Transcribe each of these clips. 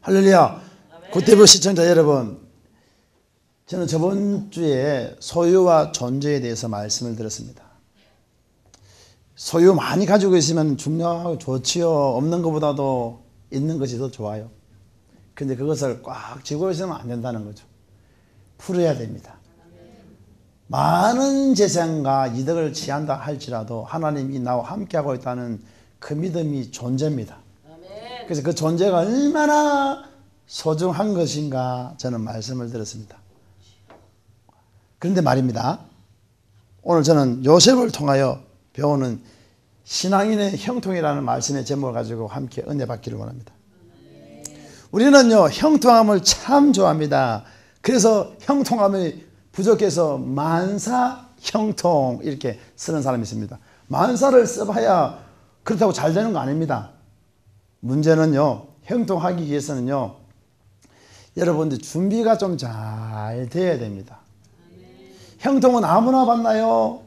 할렐루야. 굿데브 시청자 여러분, 저는 저번 주에 소유와 존재에 대해서 말씀을 드렸습니다. 소유 많이 가지고 있으면 중요하고 좋지요. 없는 것보다도 있는 것이 더 좋아요. 근데 그것을 꽉 쥐고 있으면 안 된다는 거죠. 풀어야 됩니다. 많은 재산과 이득을 취한다 할지라도 하나님이 나와 함께하고 있다는 그 믿음이 존재입니다. 그래서 그 존재가 얼마나 소중한 것인가 저는 말씀을 드렸습니다. 그런데 말입니다. 오늘 저는 요셉을 통하여 배우는 신앙인의 형통이라는 말씀의 제목을 가지고 함께 은혜 받기를 원합니다. 우리는요, 형통함을 참 좋아합니다. 그래서 형통함이 부족해서 만사 형통 이렇게 쓰는 사람이 있습니다. 만사를 써봐야 그렇다고 잘 되는 거 아닙니다. 문제는요, 형통하기 위해서는요, 여러분들 준비가 좀 잘 돼야 됩니다. 형통은 아무나 받나요?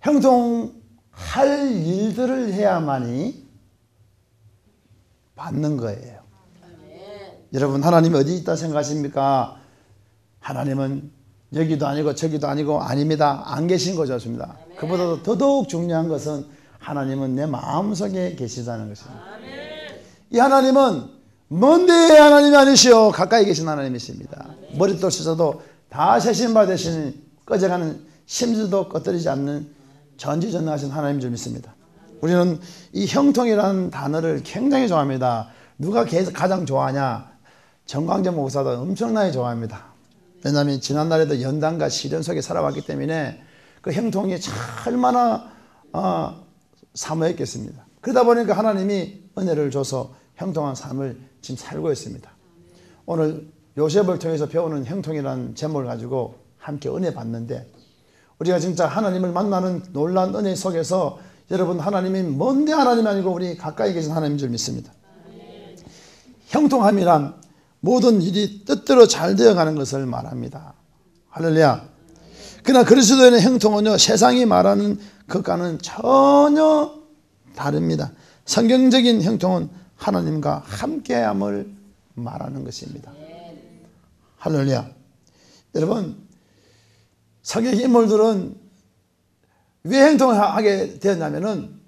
형통할 일들을 해야만이 받는 거예요. 여러분, 하나님이 어디 있다 생각하십니까? 하나님은 여기도 아니고 저기도 아니고 아닙니다. 안 계신 거죠. 좋습니다. 그보다도 더더욱 중요한 것은 하나님은 내 마음속에 계시다는 것입니다. 이 하나님은 먼 데의 하나님이 아니시오. 가까이 계신 하나님이십니다. 머릿돌 씻어도 다 세신바 되시는 꺼져가는 심지도 꺼뜨리지 않는 전지전능하신 하나님인 줄 믿습니다. 우리는 이 형통이라는 단어를 굉장히 좋아합니다. 누가 가장 좋아하냐? 정광재 목사도 엄청나게 좋아합니다. 왜냐하면 지난날에도 연단과 시련 속에 살아왔기 때문에 그 형통이 얼마나 사모했겠습니다. 그러다 보니까 하나님이 은혜를 줘서 형통한 삶을 지금 살고 있습니다. 오늘 요셉을 통해서 배우는 형통이라는 제목을 가지고 함께 은혜 받는데, 우리가 진짜 하나님을 만나는 놀라운 은혜 속에서 여러분, 하나님이 먼데 하나님이 아니고 우리 가까이 계신 하나님인 줄 믿습니다. 형통함이란 모든 일이 뜻대로 잘 되어가는 것을 말합니다. 할렐루야. 그러나 그리스도인의 형통은요, 세상이 말하는 것과는 전혀 다릅니다. 성경적인 형통은 하나님과 함께함을 말하는 것입니다. 할렐루야. 여러분, 성경 인물들은 왜 형통하게 되었냐면은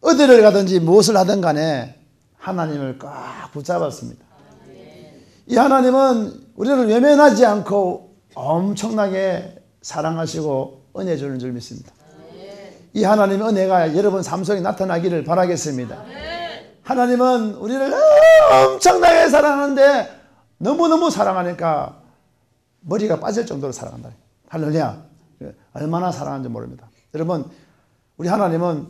어디를 가든지 무엇을 하든 간에 하나님을 꽉 붙잡았습니다. 이 하나님은 우리를 외면하지 않고 엄청나게 사랑하시고 은혜 주는 줄 믿습니다. 이 하나님의 은혜가 여러분 삶 속에 나타나기를 바라겠습니다. 하나님은 우리를 엄청나게 사랑하는데 너무너무 사랑하니까 머리가 빠질 정도로 사랑한다. 할렐루야. 얼마나 사랑하는지 모릅니다. 여러분, 우리 하나님은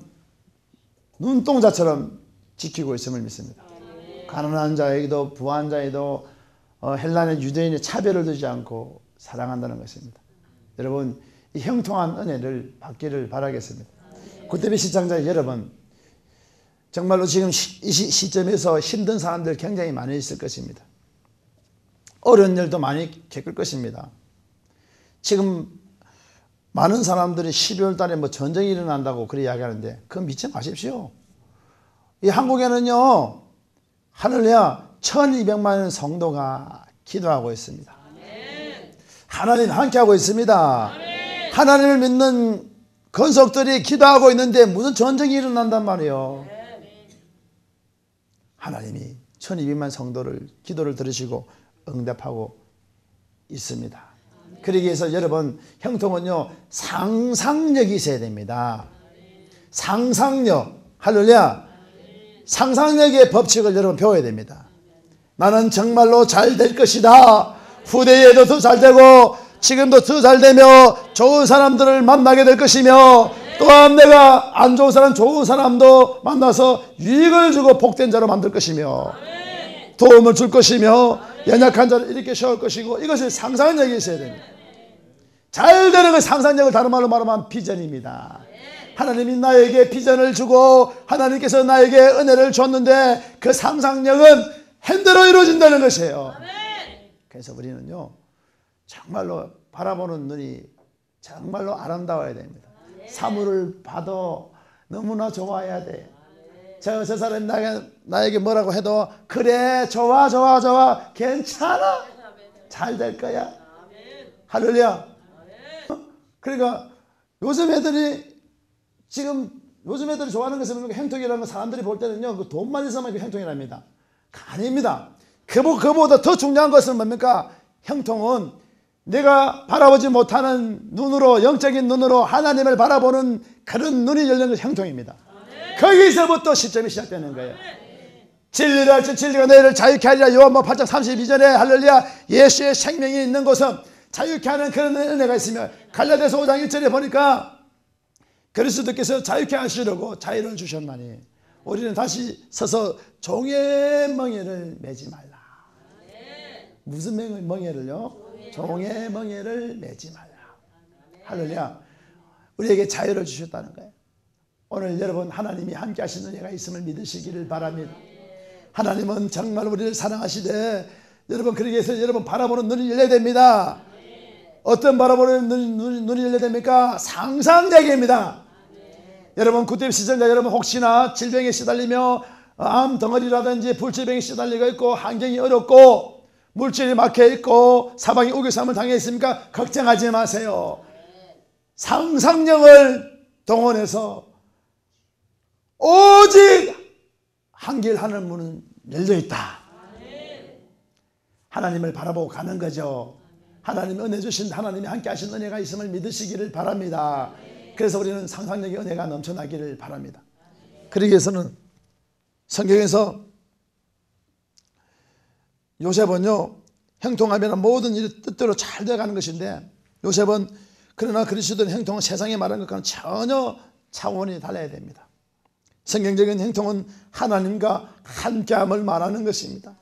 눈동자처럼 지키고 있음을 믿습니다. 가난한 자에게도 부한 자에도 헬라의 유대인의 차별을 두지 않고 사랑한다는 것입니다. 여러분, 이 형통한 은혜를 받기를 바라겠습니다. 굿데브 시청자 여러분, 정말로 지금 이 시점에서 힘든 사람들 굉장히 많이 있을 것입니다. 어려운 일도 많이 겪을 것입니다. 지금 많은 사람들이 12월 달에 뭐 전쟁이 일어난다고 그렇게 이야기하는데 그건 믿지 마십시오. 이 한국에는요, 할렐루야, 1200만 성도가 기도하고 있습니다. 하나님 함께하고 있습니다. 하나님을 믿는 건석들이 기도하고 있는데 무슨 전쟁이 일어난단 말이에요. 하나님이 1200만 성도를 기도를 들으시고 응답하고 있습니다. 그러기 위해서 여러분, 형통은요, 상상력이 있어야 됩니다. 상상력. 할렐루야. 상상력의 법칙을 여러분 배워야 됩니다. 나는 정말로 잘 될 것이다. 후대에도 더 잘 되고 지금도 더 잘 되며 좋은 사람들을 만나게 될 것이며, 또한 내가 안 좋은 사람 좋은 사람도 만나서 유익을 주고 복된 자로 만들 것이며 도움을 줄 것이며 연약한 자를 이렇게 세울 것이고, 이것을 상상력이 있어야 됩니다. 잘 되는 건 상상력을 다른 말로 말하면 비전입니다. 하나님이 나에게 비전을 주고 하나님께서 나에게 은혜를 줬는데 그 상상력은 핸드로 이루어진다는 것이에요. 그래서 우리는요, 정말로 바라보는 눈이 정말로 아름다워야 됩니다. 사물을 봐도 너무나 좋아야 돼. 저 사람이 나에게 뭐라고 해도 그래, 좋아, 좋아, 좋아, 괜찮아, 잘 될 거야. 할렐루야. 그러니까 요즘 애들이 좋아하는 것은 뭡니까? 행통이라는 거 사람들이 볼 때는요, 그 돈만 있으면 그 행통이랍니다. 아닙니다. 그보다 더 중요한 것은 뭡니까? 형통은 내가 바라보지 못하는 눈으로, 영적인 눈으로 하나님을 바라보는 그런 눈이 열리는 것이 형통입니다. 거기서부터 시점이 시작되는 거예요. 진리를 알지 진리가 너희를 자유케 하리라. 요한복음 8장 32절에 할렐루야, 예수의 생명이 있는 곳은 자유케 하는 그런 은혜가 있으며, 갈라디아서 5장 1절에 보니까 그리스도께서 자유케 하시려고 자유를 주셨나니 우리는 다시 서서 종의 멍에를 매지 말라. 무슨 멍에를요? 종의 멍에를 매지 말라. 할렐루야. 우리에게 자유를 주셨다는 거예요. 오늘 여러분, 하나님이 함께 하시는 은혜가 있음을 믿으시기를 바랍니다. 하나님은 정말 우리를 사랑하시되, 여러분, 그러기 위해서 여러분 바라보는 눈이 열려야 됩니다. 어떤 바라보는 눈이 열려야 됩니까? 상상력입니다. 여러분, 구태 시청자 여러분, 혹시나 질병에 시달리며 암 덩어리라든지 불치병에 시달리고 있고 환경이 어렵고 물질이 막혀 있고 사방이 우겨쌈을 당해 있습니까? 걱정하지 마세요. 상상력을 동원해서 오직 한 길 하늘 문은 열려 있다. 하나님을 바라보고 가는 거죠. 하나님 은혜 주신, 하나님이 함께 하신 은혜가 있음을 믿으시기를 바랍니다. 그래서 우리는 상상력의 은혜가 넘쳐나기를 바랍니다. 그러기 위해서는 성경에서 요셉은요, 형통하면 모든 일이 뜻대로 잘 되어가는 것인데, 요셉은 그러나 그리스도의 형통은 세상에 말하는 것과는 전혀 차원이 달라야 됩니다. 성경적인 형통은 하나님과 함께함을 말하는 것입니다.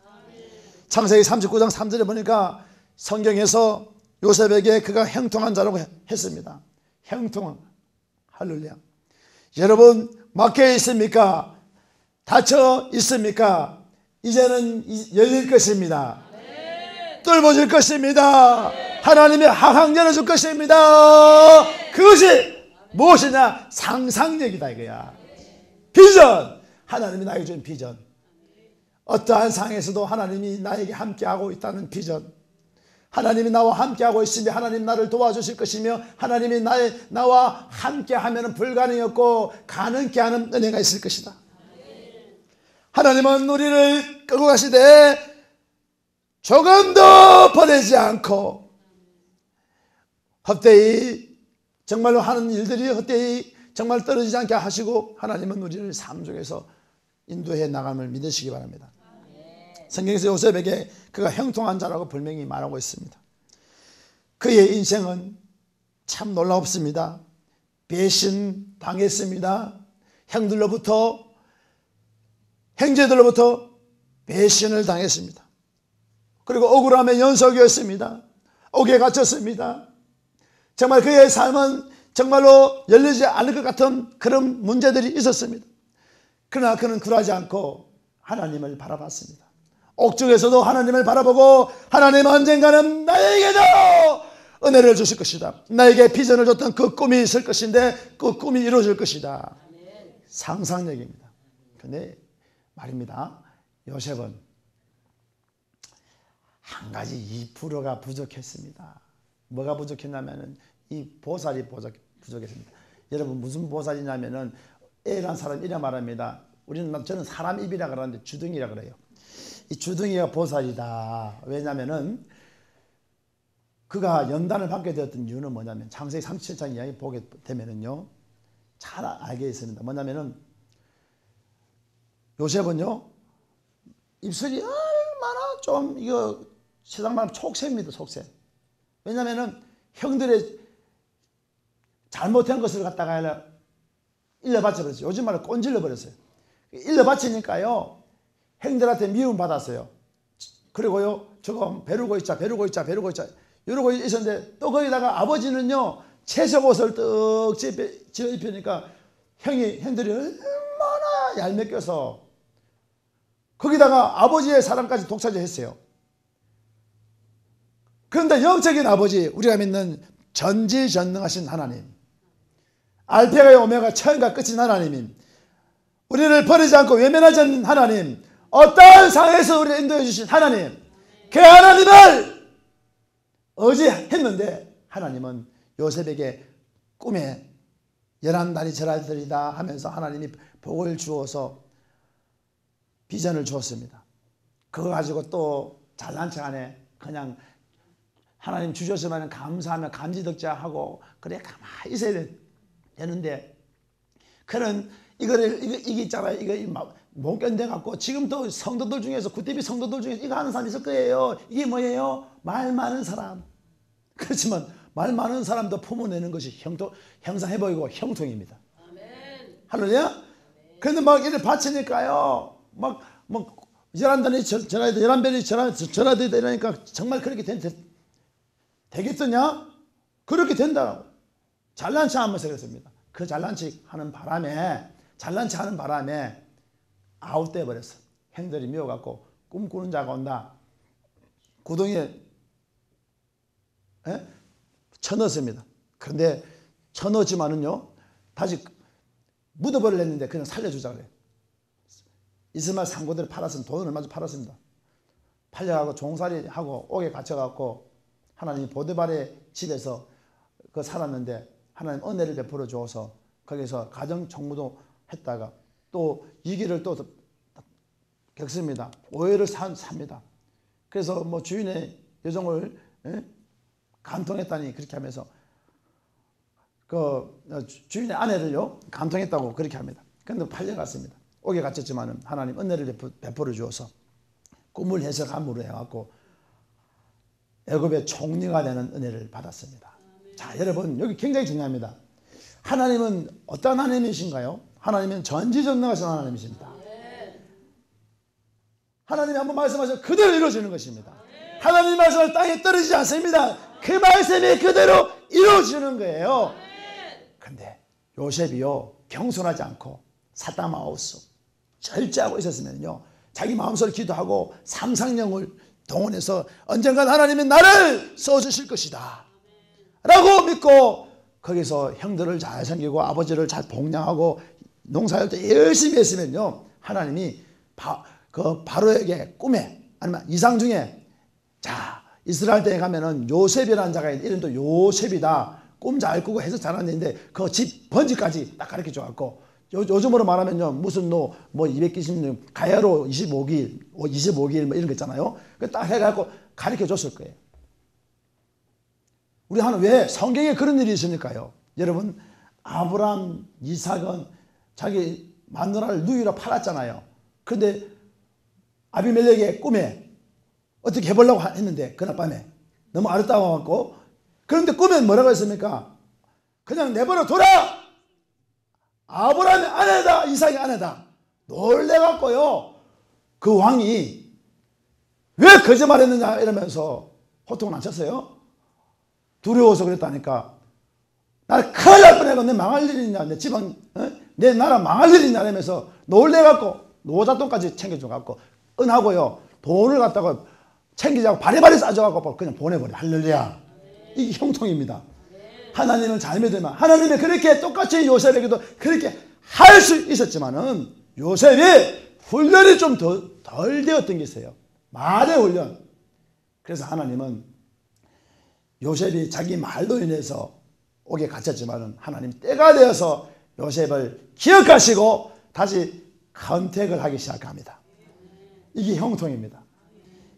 창세기 39장 3절에 보니까 성경에서 요셉에게 그가 형통한 자라고 했습니다. 형통한, 할렐루야. 여러분, 막혀 있습니까? 닫혀 있습니까? 이제는 열릴 것입니다. 뚫어질 것입니다. 하나님이 항상 열어줄 것입니다. 그것이 무엇이냐? 상상력이다 이거야. 비전. 하나님이 나에게 준 비전. 어떠한 상황에서도 하나님이 나에게 함께하고 있다는 비전. 하나님이 나와 함께하고 있으며 하나님 나를 도와주실 것이며 하나님이 나와 함께하면 불가능이 없고 가능케 하는 은혜가 있을 것이다. 하나님은 우리를 끌고 가시되 조금도 버리지 않고 헛되이 정말로 하는 일들이 헛되이 정말 떨어지지 않게 하시고, 하나님은 우리를 삶 속에서 인도해 나감을 믿으시기 바랍니다. 성경에서 요셉에게 그가 형통한 자라고 분명히 말하고 있습니다. 그의 인생은 참 놀랍습니다. 배신 당했습니다. 형제들로부터 배신을 당했습니다. 그리고 억울함의 연속이었습니다. 옥에 갇혔습니다. 정말 그의 삶은 정말로 열리지 않을 것 같은 그런 문제들이 있었습니다. 그러나 그는 굴하지 않고 하나님을 바라봤습니다. 옥중에서도 하나님을 바라보고, 하나님 언젠가는 나에게도 은혜를 주실 것이다. 나에게 비전을 줬던 그 꿈이 있을 것인데 그 꿈이 이루어질 것이다. 상상력입니다. 그런데 말입니다, 요셉은 한 가지 2%가 부족했습니다. 뭐가 부족했냐면은 이 보살이 부족했습니다. 여러분, 무슨 보살이냐면은 애란 사람 이라 말합니다. 저는 사람 입이라 그러는데 주둥이라 그래요. 이 주둥이가 보살이다. 왜냐면은 그가 연단을 받게 되었던 이유는 뭐냐면, 창세기 37장 이야기 보게 되면은요, 잘 알게 있습니다. 뭐냐면은 요셉은요, 입술이 얼마나 좀 이거 세상 말하면 촉새입니다. 촉새. 왜냐면은 형들의 잘못한 것을 갖다가 일러바쳐 버렸어요. 요즘 말로 꼰질러 버렸어요. 일러바치니까요, 형들한테 미움 받았어요. 그리고요, 저거 베르고 있자 이러고 있었는데, 또 거기다가 아버지는요, 채석옷을 떡 지어 입히니까 형들이 얼마나 얄맥겨서 거기다가 아버지의 사랑까지 독차지했어요. 그런데 영적인 아버지, 우리가 믿는 전지전능하신 하나님, 알파가 오메가 처음과 끝인 하나님인, 우리를 버리지 않고 외면하지 않는 하나님, 어떠한 상황에서 우리를 인도해 주신 하나님, 그 하나님을 의지했는데 하나님은 요셉에게 꿈에 11달이 절하리다 하면서 하나님이 복을 주어서 비전을 주었습니다. 그거 가지고 또 잘난 척 안에 그냥 하나님 주셨으면 감사하며 감지덕자하고 그래 가만히 있어야 되는데, 그런 이게 있잖아요. 이거 못 견뎌갖고 지금도 성도들 중에서 구티비 성도들 중에서 이거 하는 사람이 있을 거예요. 이게 뭐예요? 말 많은 사람. 그렇지만 말 많은 사람도 품어내는 것이 형상해 보이고 형통입니다. 아멘. 할렐루야. 그런데 막 이를 바치니까요, 막 11달이 절하되다 이러니까 정말 그렇게 되겠더냐? 그렇게 된다고 잘난 척 하면서 그랬습니다. 그 잘난 척 하는 바람에 아웃돼 버렸어. 행들이 미워갖고 꿈꾸는 자가 온다. 구덩이에 쳐넣었습니다. 그런데 쳐넣었지만은요, 다시 묻어버리려 했는데 그냥 살려주자 그래. 이스마엘 상고들을 팔았으면 돈을 얼마 팔았습니다. 팔려가고 종살이하고 옥에 갇혀갖고 하나님이 보드발의 집에서 그 살았는데 하나님 은혜를 베풀어 주어서 거기서 가정 총무도 했다가 또 위기를 또 겪습니다. 오해를 삽니다. 그래서 뭐 주인의 여종을 간통했다니 그렇게 하면서 그 주인의 아내를요 간통했다고 그렇게 합니다. 그런데 팔려갔습니다. 옥에 갇혔지만은 하나님 은혜를 베풀어 주어서 꿈을 해석함으로 해갖고 애굽의 총리가 되는 은혜를 받았습니다. 자, 여러분 여기 굉장히 중요합니다. 하나님은 어떤 하나님이신가요? 하나님은 전지전능하신 하나님이십니다. 하나님이 한번 말씀하셔서 그대로 이루어지는 것입니다. 하나님 말씀은 땅에 떨어지지 않습니다. 그 말씀이 그대로 이루어지는 거예요. 그런데 요셉이요 겸손하지 않고 사타마우스 절제하고 있었으면요, 자기 마음속으로 기도하고 상상력을 동원해서 언젠간 하나님이 나를 써주실 것이다 라고 믿고 거기서 형들을 잘 섬기고 아버지를 잘 복양하고 농사할 때 열심히 했으면요, 하나님이 그 바로에게 꿈에 아니면 이상 중에, 자 이스라엘 때에 가면은 요셉이라는 자가 있는데 이름도 요셉이다, 꿈 잘 꾸고 해서 잘하는데 그 집 번지까지 딱 가르쳐 줘갖고, 요즘으로 말하면요 무슨 뭐 290년 가야로 25길 뭐 이런 거 있잖아요. 그 딱 해갖고 가르쳐 줬을 거예요. 우리 하나 왜 성경에 그런 일이 있으니까요. 여러분 아브라함, 이삭은 자기 마누라를 누이로 팔았잖아요. 그런데 아비멜렉의 꿈에 어떻게 해보려고 했는데 그날 밤에 너무 아름다워갖고, 그런데 꿈에 뭐라고 했습니까? 그냥 내버려 둬라. 아브라함의 아내다, 이삭의 아내다. 놀래갖고요, 그 왕이 왜 거짓말했느냐 이러면서 호통을 안 쳤어요. 두려워서 그랬다니까. 나를 큰일 날 뻔해서 내 망할 일이냐, 내 집안 내 나라 망할 일이냐 이러면서 놀래갖고 노잣돈까지 챙겨줘갖고 은하고요 돈을 갖다가 챙기자고 바리바리 싸줘갖고 그냥 보내버려. 할렐루야. 이게 형통입니다. 하나님을 잘 믿으면 하나님이 그렇게 똑같이 요셉에게도 그렇게 할 수 있었지만은 요셉이 훈련이 좀 덜 되었던 게 있어요. 말의 훈련. 그래서 하나님은 요셉이 자기 말로 인해서 옥에 갇혔지만은 하나님 때가 되어서 요셉을 기억하시고 다시 컨택을 하기 시작합니다. 이게 형통입니다.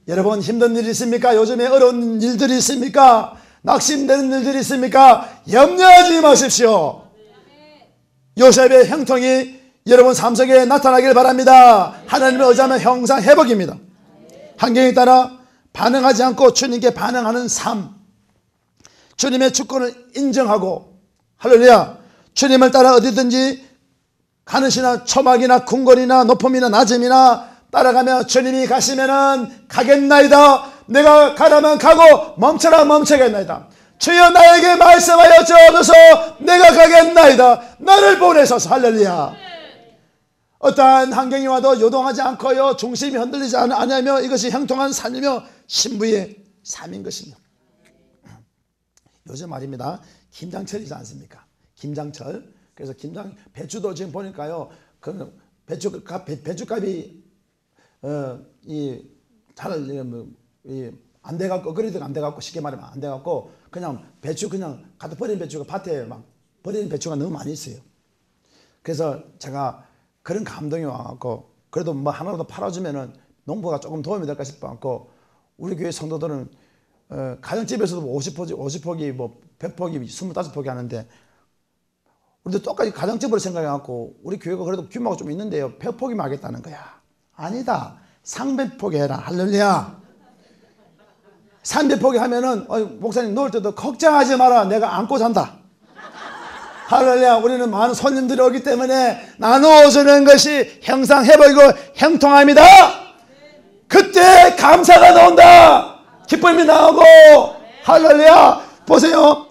여러분 힘든 일이 있습니까? 요즘에 어려운 일들이 있습니까? 낙심되는 일들이 있습니까? 염려하지 마십시오. 요셉의 형통이 여러분 삶 속에 나타나길 바랍니다. 하나님을 의지하면 형상 회복입니다. 환경에 따라 반응하지 않고 주님께 반응하는 삶, 주님의 주권을 인정하고, 할렐루야, 주님을 따라 어디든지 가느시나 초막이나 궁궐이나 높음이나 낮음이나 따라가며 주님이 가시면은 가겠나이다. 내가 가라면 가고 멈춰라 멈추겠나이다. 주여 나에게 말씀하여 주옵소서. 내가 가겠나이다. 나를 보내소서. 할렐루야. 어떠한 환경이 와도 요동하지 않고요, 중심이 흔들리지 않으며 이것이 형통한 삶이며 신부의 삶인 것입니다. 요즘 말입니다. 김장철이지 않습니까? 김장철. 그래서 배추도 지금 보니까요, 그 배추값이 안 돼갖고 그래도 안 돼갖고 쉽게 말하면 안 돼갖고 그냥 배추 그냥 갖다 버리는 배추가 밭에 막 버리는 배추가 너무 많이 있어요. 그래서 제가 그런 감동이 와갖고 그래도 뭐 하나라도 팔아주면은 농부가 조금 도움이 될까 싶어갖고 우리 교회 성도들은 가정집에서도 50포기 뭐 100포기 25포기 하는데 우리도 똑같이 가정집으로 생각해갖고 우리 교회가 그래도 규모가 좀 있는데요 100포기만 하겠다는 거야. 아니다 300포기 해라. 할렐루야. 300포기 하면은 목사님 놓을 때도 걱정하지 마라 내가 안고 잔다. 할렐루야. 우리는 많은 손님들이 오기 때문에 나누어주는 것이 형상해보이고 형통합니다. 그때 감사가 나온다. 기쁨이 나오고. 할렐루야. 보세요.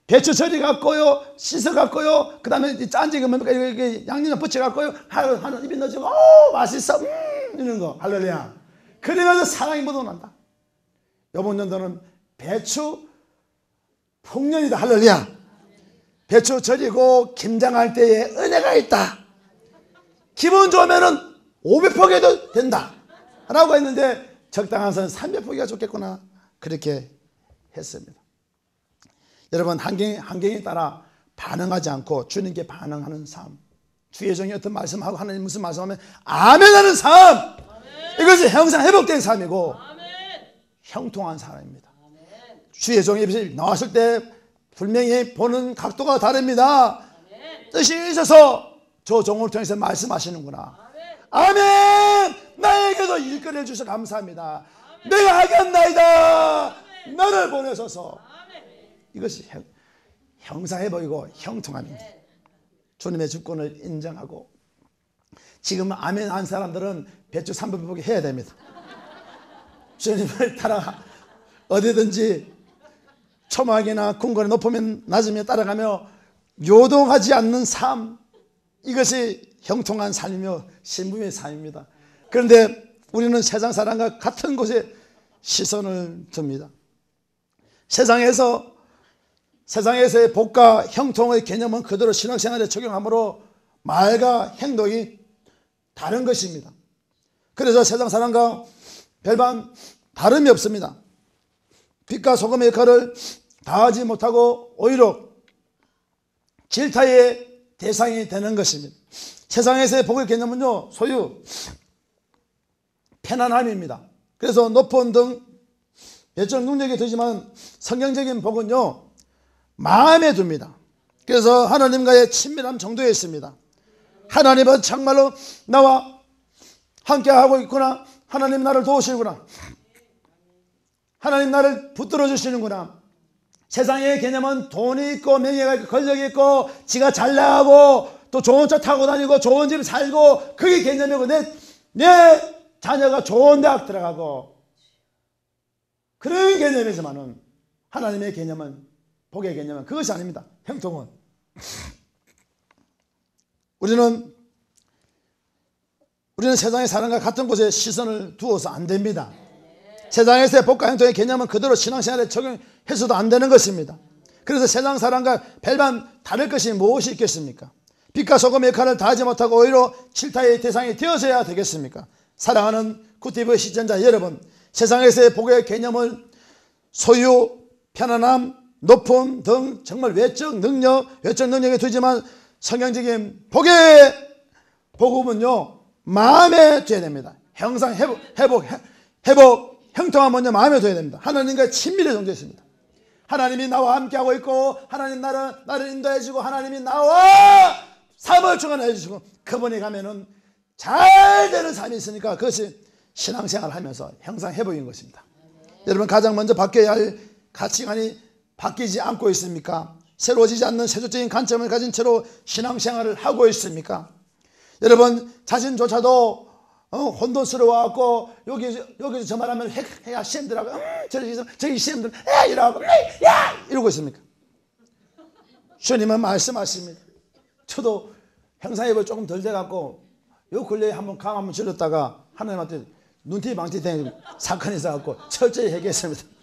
배추 절이 갖고요 씻어 갖고요 그 다음에 짠지가 뭡니까 이렇게 양념 붙여 갖고요 하는 입에 넣어주고 맛있어 이런 거. 할렐루야. 그러면서 사랑이 묻어난다. 이번 연도는 배추 풍년이다. 할렐루야. 배추 절이고 김장할 때에 은혜가 있다. 기분 좋으면은 500포기 해도 된다 라고 했는데 적당한 선 300포기가 좋겠구나 그렇게 했습니다. 여러분 환경에 따라 반응하지 않고 주님께 반응하는 삶, 주의 종이 어떤 말씀하고 하나님 무슨 말씀하면 아멘하는 삶. 아멘. 이것이 형상 회복된 삶이고 아멘. 형통한 사람입니다. 아멘. 주의 종이 나왔을 때 분명히 보는 각도가 다릅니다. 아멘. 뜻이 있어서 저 종을 통해서 말씀하시는구나. 아멘. 아멘. 나에게도 일거리를 주셔서 감사합니다. 아멘. 내가 하겠나이다. 아멘. 너를 보내소서. 이것이 형상해 보이고 형통합니다. 주님의 주권을 인정하고 지금 아멘 한 사람들은 배추 300포기 해야 됩니다. 주님을 따라 어디든지 초막이나 궁궐에 높으면 낮으며 따라가며 요동하지 않는 삶, 이것이 형통한 삶이며 신부의 삶입니다. 그런데 우리는 세상 사람과 같은 곳에 시선을 둡니다. 세상에서의 복과 형통의 개념은 그대로 신앙생활에 적용하므로 말과 행동이 다른 것입니다. 그래서 세상 사람과 별반 다름이 없습니다. 빛과 소금의 역할을 다하지 못하고 오히려 질타의 대상이 되는 것입니다. 세상에서의 복의 개념은요 소유 편안함입니다. 그래서 높은 등 외적 능력이 되지만 성경적인 복은요 마음에 둡니다. 그래서 하나님과의 친밀함 정도에 있습니다. 하나님은 정말로 나와 함께하고 있구나. 하나님 나를 도우시는구나. 하나님 나를 붙들어 주시는구나. 세상의 개념은 돈이 있고 명예가 있고 권력이 있고 지가 잘 나가고 또 좋은 차 타고 다니고 좋은 집 살고 그게 개념이고 내 자녀가 좋은 대학 들어가고 그런 개념이지만은 하나님의 개념은 복의 개념은 그것이 아닙니다. 형통은 우리는 세상의 사람과 같은 곳에 시선을 두어서 안 됩니다. 세상에서의 복과 형통의 개념은 그대로 신앙생활에 적용해서도 안 되는 것입니다. 그래서 세상 사람과 별반 다를 것이 무엇이 있겠습니까? 빛과 소금의 역할을 다하지 못하고 오히려 질타의 대상이 되어서야 되겠습니까? 사랑하는 굿티브 시청자 여러분, 세상에서의 복의 개념을 소유, 편안함, 높음 등 정말 외적 능력에 두지만 성경적인 복의 복음은요 마음에 둬야 됩니다. 형상 회복 형통함은요 마음에 둬야 됩니다. 하나님과 친밀에 정져 있습니다. 하나님이 나와 함께하고 있고 하나님 나를 인도해 주고 하나님이 나와 삶을 주관해 주시고 그분이 가면은 잘 되는 삶이 있으니까 그것이 신앙생활을 하면서 형상 회복인 것입니다. 여러분 가장 먼저 바뀌어야 할 가치관이 바뀌지 않고 있습니까? 새로워지지 않는 세속적인 관점을 가진 채로 신앙생활을 하고 있습니까? 여러분 자신조차도 혼돈스러워갖고 여기서 저 말하면 해야 시험들하고 저기 시험들 이러고 이러고 있습니까? 주님은 말씀하십니다. 저도 형상회복이 조금 덜 돼갖고 요 근래에 한번 감 한번 질렀다가 하나님한테 눈티 방티 된 사건이 있어갖고 철저히 회개했습니다.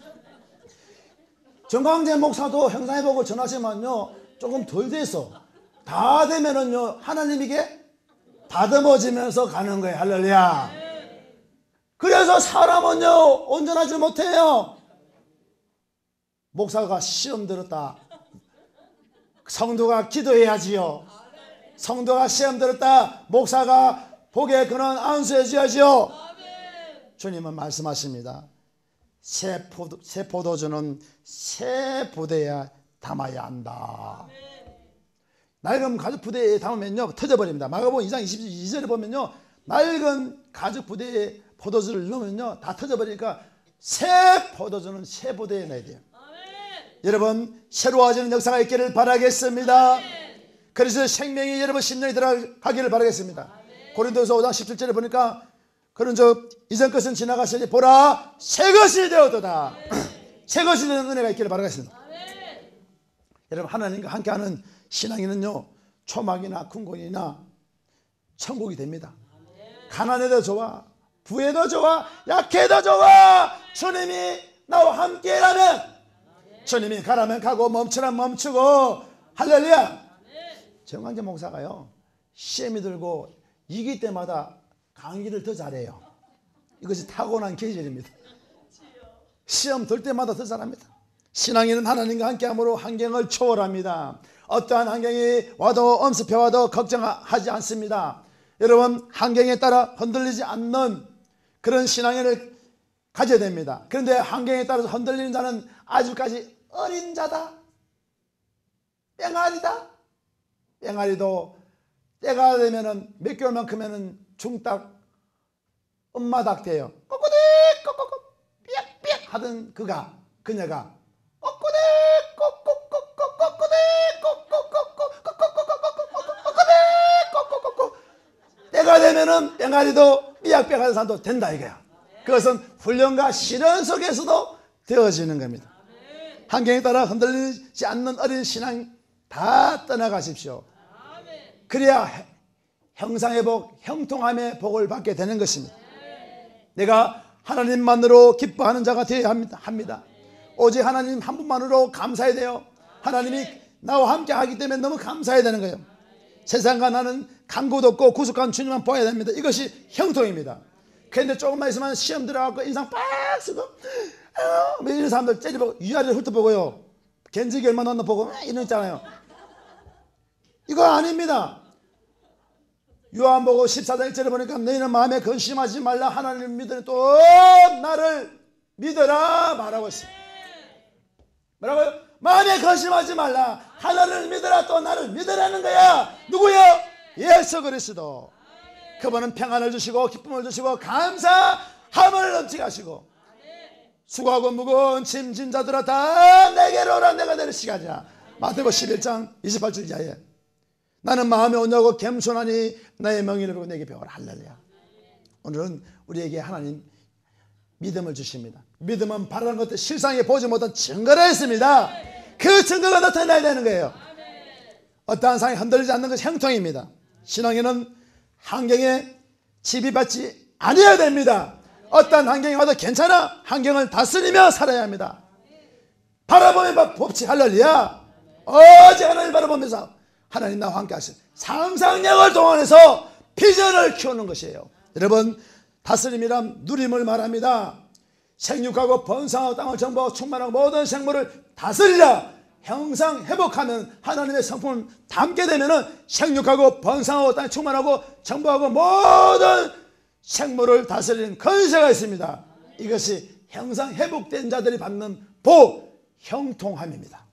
정광재 목사도 형상회복을 전하시면요 조금 덜 돼서 다 되면은요 하나님에게 다듬어지면서 가는 거예요. 할렐루야. 그래서 사람은요 온전하지 못해요. 목사가 시험 들었다, 성도가 기도해야지요. 성도가 시험 들었다, 목사가 복의 근원 안수해 줘야지요. 주님은 말씀하십니다. 새 포도주는 새 부대에 담아야 한다. 낡은 가죽 부대에 담으면요 터져버립니다. 마가복음 2장 22절에 보면요, 낡은 가죽 부대에 포도주를 넣으면요 다 터져버리니까 새 포도주는 새 부대에 넣어야 돼요. 여러분, 새로워지는 역사가 있기를 바라겠습니다. 그래서 생명이 여러분 심령에 들어가기를 바라겠습니다. 고린도서 5장 17절에 보니까 그런 이전 것은 지나갔으니 보라 새 것이 되었도다. 새 것이 되는 은혜가 있기를 바라겠습니다. 여러분, 하나님과 함께하는 신앙인은요 초막이나 궁궐이나 천국이 됩니다. 가난해도 좋아, 부해도 좋아, 약해도 좋아, 주님이 나와 함께라면, 주님이 가라면 가고 멈추라면 멈추고. 할렐루야. 정광재 목사가요 시험이 들고 이길 때마다 강의를 더 잘해요. 이것이 타고난 계절입니다. 시험 들 때마다 더 잘합니다. 신앙인은 하나님과 함께함으로 환경을 초월합니다. 어떠한 환경이 와도 엄습해와도 걱정하지 않습니다. 여러분, 환경에 따라 흔들리지 않는 그런 신앙인을 가져야 됩니다. 그런데 환경에 따라서 흔들리는 자는 아직까지 어린 자다, 뺑아리다. 뺑아리도 때가 되면은 몇 개월만 크면은 중닭, 엄마닭 돼요. 꼬꼬득 꼬꼬꼬 삐약삐약 하던 그녀가 꼬꼬득 꼬꼬꼬꼬 꼬꼬득 꼬꼬꼬꼬 때가 되면은 뺑아리도 삐약삐약하는 사람도 된다 이거야. 그것은 훈련과 시련 속에서도 되어지는 겁니다. 환경에 따라 흔들리지 않는 어린 신앙 다 떠나가십시오. 그래야 형상의 복, 형통함의 복을 받게 되는 것입니다. 내가 하나님만으로 기뻐하는 자가 되어야 합니다. 오직 하나님 한 분만으로 감사해야 돼요. 하나님이 나와 함께 하기 때문에 너무 감사해야 되는 거예요. 세상과 나는 간구도 없고 구속한 주님만 보아야 됩니다. 이것이 형통입니다. 그런데 조금만 있으면 시험 들어가고 인상 빡 쓰고 이런 사람들 째려보고 위아래를 훑어보고요, 견적이 얼마 넣나 보고 이런 있잖아요. 이거 아닙니다. 요한복음 14장 1절에 보니까 너희는 마음에 근심하지 말라, 하나님을 믿으니 또 나를 믿어라 말하고 있습니다. 뭐라고요? 마음에 근심하지 말라, 하나님을 믿어라, 또 나를 믿으라는 거야. 누구요? 예수 그리스도. 그분은 평안을 주시고 기쁨을 주시고 감사함을 넘치게 하시고, 수고하고 무거운 짐진 자들아 다 내게로 오라, 내가 내릴 시간이야. 마태복음 11장 28절 이하에 나는 마음에 온유하고 겸손하니 나의 명의를 보고 내게 배워라. 할렐루야. 오늘은 우리에게 하나님 믿음을 주십니다. 믿음은 바라는 것들 실상에 보지 못한 증거라 했습니다. 그 증거가 나타나야 되는 거예요. 어떠한 상황이 흔들리지 않는 것이 형통입니다. 신앙에는 환경에 지배받지 아니어야 됩니다. 어떠한 환경이 와도 괜찮아. 환경을 다스리며 살아야 합니다. 바라보며 봅시. 할렐루야. 오직 하나님을 바라보면서 하나님 나와 함께 하신 상상력을 동원해서 비전을 키우는 것이에요. 여러분, 다스림이란 누림을 말합니다. 생육하고 번성하고 땅을 정복하고 충만하고 모든 생물을 다스리라. 형상 회복하면 하나님의 성품을 담게 되면은 생육하고 번성하고 땅을 충만하고 정복하고 모든 생물을 다스리는 권세가 있습니다. 이것이 형상 회복된 자들이 받는 복, 형통함입니다.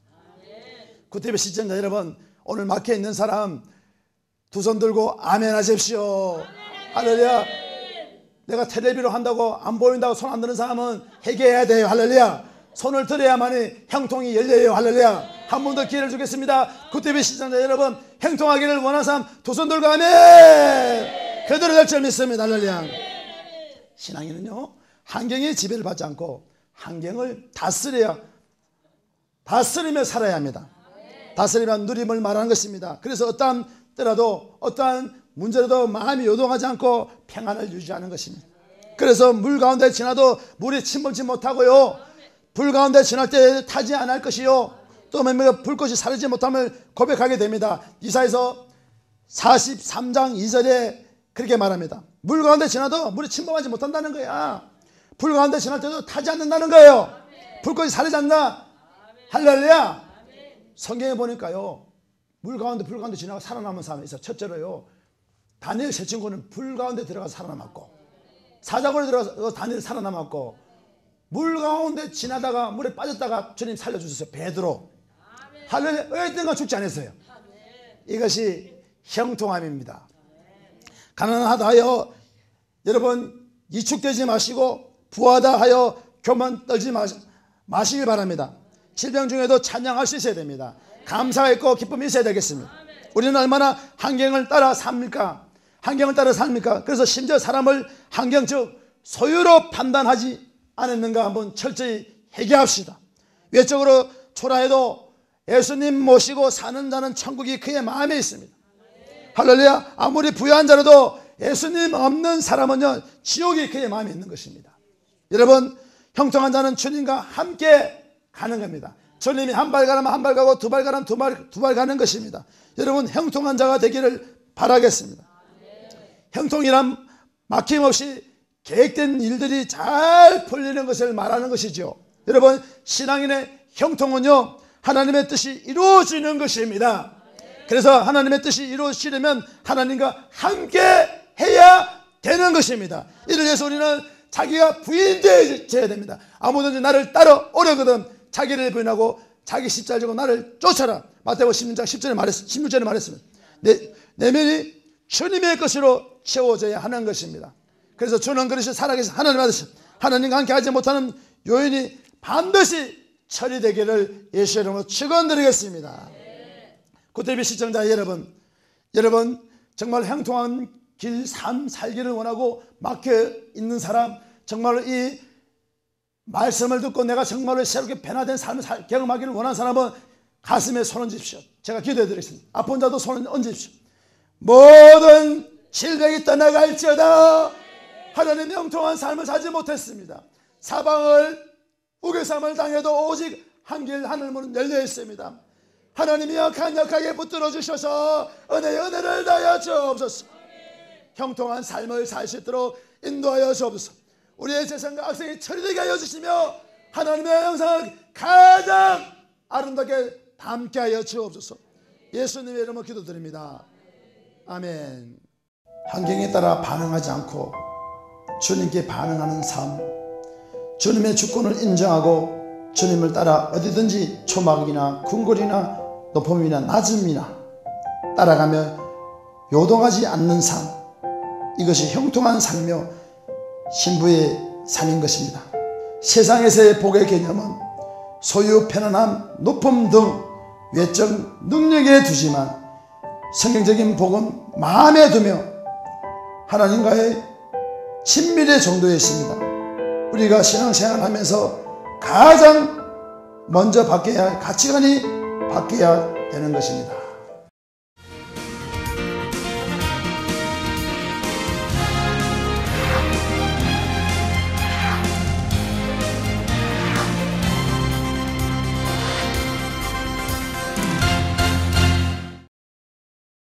구티비 시청자 여러분, 오늘 막혀 있는 사람 두 손 들고 아멘 하십시오. 할렐루야. 내가 텔레비로 한다고 안 보인다고 손 안 드는 사람은 회개해야 돼요. 할렐루야. 손을 들어야만이 형통이 열려요. 할렐루야. 한 번 더 기회를 주겠습니다. 구티비 시청자 여러분, 형통하기를 원하는 사람 두 손 들고 아멘. 그대로 될 줄 믿습니다. 할렐루야. 신앙인은요, 환경의 지배를 받지 않고 환경을 다스리며 살아야 합니다. 다스리면 누림을 말하는 것입니다. 그래서 어떠한 때라도 어떠한 문제라도 마음이 요동하지 않고 평안을 유지하는 것입니다. 그래서 물 가운데 지나도 물이 침범치 못하고요, 불 가운데 지날 때 타지 않을 것이요, 또 불꽃이 사르지 못함을 고백하게 됩니다. 이사야서 43장 2절에 그렇게 말합니다. 물 가운데 지나도 물이 침범하지 못한다는 거야. 불 가운데 지날 때도 타지 않는다는 거예요. 불꽃이 사르지 않나? 할렐루야. 성경에 보니까요, 물 가운데 지나가 살아남은 사람이 있어요. 첫째로요, 다니엘 세 친구는 불 가운데 들어가서 살아남았고, 사자굴에 들어가서 다니엘 살아남았고, 물 가운데 지나다가 물에 빠졌다가 주님 살려주셨어요. 베드로. 할렐루야. 어디든가 죽지 않았어요. 이것이 형통함입니다. 가난하다 하여 여러분 이축되지 마시고, 부하다 하여 교만 떨지 마시길 바랍니다. 질병 중에도 찬양할 수 있어야 됩니다. 감사가 있고 기쁨이 있어야 되겠습니다. 우리는 얼마나 환경을 따라 삽니까? 환경을 따라 삽니까? 그래서 심지어 사람을 환경, 즉 소유로 판단하지 않았는가 한번 철저히 회개합시다. 외적으로 초라해도 예수님 모시고 사는 자는 천국이 그의 마음에 있습니다. 할렐루야. 아무리 부유한 자라도 예수님 없는 사람은요, 지옥이 그의 마음에 있는 것입니다. 여러분, 형통한 자는 주님과 함께 가는 겁니다. 주님이 한 발 가라면 한 발 가고 두 발 가라면 두 발 가는 것입니다. 여러분, 형통한 자가 되기를 바라겠습니다. 형통이란 막힘없이 계획된 일들이 잘 풀리는 것을 말하는 것이죠. 여러분, 신앙인의 형통은요, 하나님의 뜻이 이루어지는 것입니다. 그래서 하나님의 뜻이 이루어지려면 하나님과 함께 해야 되는 것입니다. 이를 위해서 우리는 자기가 부인되어야 됩니다. 아무든지 나를 따라 오려거든 자기를 부인하고 자기 십자가를 지고 나를 쫓아라. 마태복음 16장 16절에 말했습니다. 내면이 주님의 것으로 채워져야 하는 것입니다. 그래서 주는 그릇이 살아계신 하나님 아버지, 하나님과 함께 하지 못하는 요인이 반드시 처리되기를 예수의 이름으로 축원드리겠습니다. 구태비 시청자 여러분, 정말 형통한 길, 삶 살기를 원하고 막혀 있는 사람, 정말로 이 말씀을 듣고 내가 정말로 새롭게 변화된 삶을 경험하기를 원하는 사람은 가슴에 손 얹으십시오. 제가 기도해 드리겠습니다. 아픈 자도 손 얹으십시오. 모든 질병이 떠나갈지어다. 하나님의 형통한 삶을 살지 못했습니다. 사방을 우겨쌈을 당해도 오직 한 길 하늘문은 열려 있습니다. 하나님이 강력하게 붙들어 주셔서 은혜를 다하여 주옵소서. 형통한 삶을 살 수 있도록 인도하여 주옵소서. 우리의 재산과 악생이 처리되게 하여 주시며 하나님의 형상을 가장 아름답게 담게 하여 주옵소서. 예수님의 이름으로 기도드립니다. 아멘. 환경에 따라 반응하지 않고 주님께 반응하는 삶, 주님의 주권을 인정하고 주님을 따라 어디든지 초막이나 궁궐이나 높음이나 낮음이나 따라가며 요동하지 않는 삶, 이것이 형통한 삶이며 신부의 삶인 것입니다. 세상에서의 복의 개념은 소유, 편안함, 높음 등 외적 능력에 두지만 성경적인 복은 마음에 두며 하나님과의 친밀의 정도에 있습니다. 우리가 신앙생활을 하면서 가장 먼저 바뀌어야 할 가치관이 바뀌어야 되는 것입니다.